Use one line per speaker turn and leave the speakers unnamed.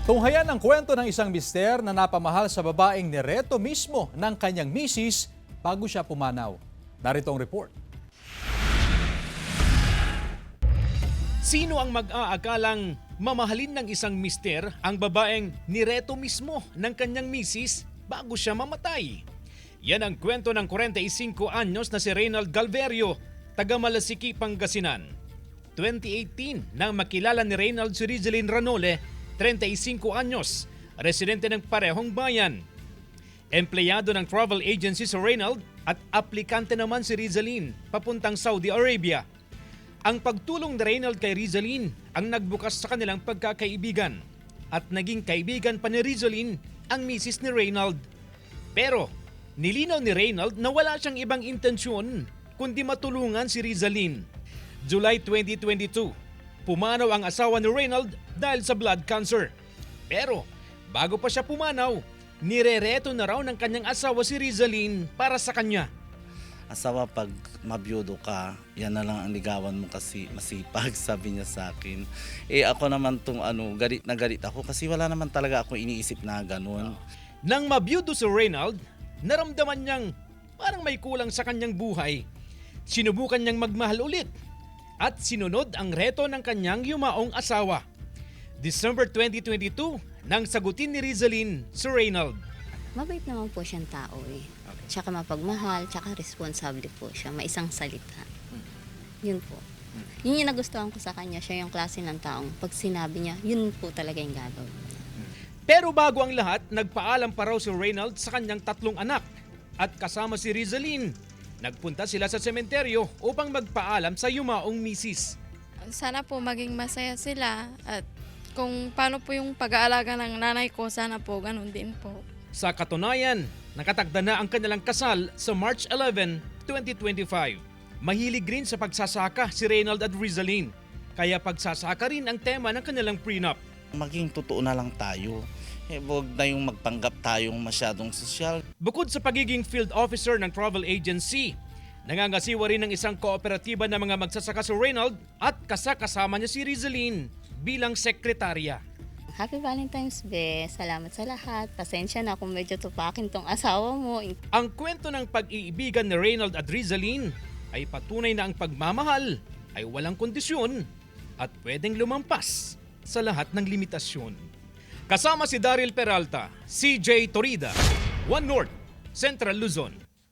Tunghayan ang kwento ng isang mister na napamahal sa babaeng nireto mismo ng kanyang misis bago siya pumanaw. Narito ang report.
Sino ang mag-aakalang mamahalin ng isang mister ang babaeng nireto mismo ng kanyang misis bago siya mamatay? Yan ang kwento ng 45 anyos na si Reynald Galverio, taga Malasiki, Pangasinan. 2018 nang makilala ni Reynald si Rizalyn Ranole, 35 anyos, residente ng parehong bayan. Empleyado ng travel agency si Reynald at aplikante naman si Rizalyn papuntang Saudi Arabia. Ang pagtulong ni Reynald kay Rizalyn ang nagbukas sa kanilang pagkakaibigan at naging kaibigan pa ni Rizalyn ang misis ni Reynald. Pero nilinaw ni Reynald na wala siyang ibang intensyon kundi matulungan si Rizalyn. July 2022, pumanaw ang asawa ni Reynald dahil sa blood cancer. Pero bago pa siya pumanaw, nirereto na raw ng kanyang asawa si Rizalyn para sa kanya.
Asawa, pag mabiyudo ka, yan na lang ang ligawan mo kasi masipag, sabi niya sa akin. Ako naman galit na galit ako kasi wala naman talaga ako iniisip na ganun.
Nang mabiyudo si Reynald, naramdaman niyang parang may kulang sa kanyang buhay. Sinubukan niyang magmahal ulit at sinunod ang reto ng kanyang yumaong asawa. December 2022, nang sagutin ni Rizalyn si Reynald.
Mabait naman po siyang tao eh. Tsaka mapagmahal, tsaka responsable po siya. May isang salita. Yun po. Yun yung nagustuhan ko sa kanya. Siya yung klase ng taong pag sinabi niya, yun po talaga yung gagawin niya.
Pero bago ang lahat, nagpaalam pa raw si Reynald sa kanyang 3 anak at kasama si Rizalyn. Nagpunta sila sa sementeryo upang magpaalam sa yumaong misis.
Sana po maging masaya sila at kung paano po yung pag-aalaga ng nanay ko, sana po ganun din po.
Sa katunayan, nakatakda na ang kanilang kasal sa March 11, 2025. Mahilig rin sa pagsasaka si Reynald at Rizalyn, kaya pagsasaka rin ang tema ng kanilang prenup.
Maging totoo na lang tayo. Huwag na yung magpanggap tayong masyadong sosyal.
Bukod sa pagiging field officer ng travel agency, nangangasiwa rin ng isang kooperatiba ng mga magsasaka si Reynald at kasama niya si Rizalyn bilang sekretarya.
Happy Valentine's Day. Salamat sa lahat. Pasensya na kung medyo tupakin tong asawa mo.
Ang kwento ng pag-iibigan ni Reynald at Rizalyn ay patunay na ang pagmamahal ay walang kondisyon at pwedeng lumampas sa lahat ng limitasyon. Kasama si Daryl Peralta, CJ Torida, One North, Central Luzon.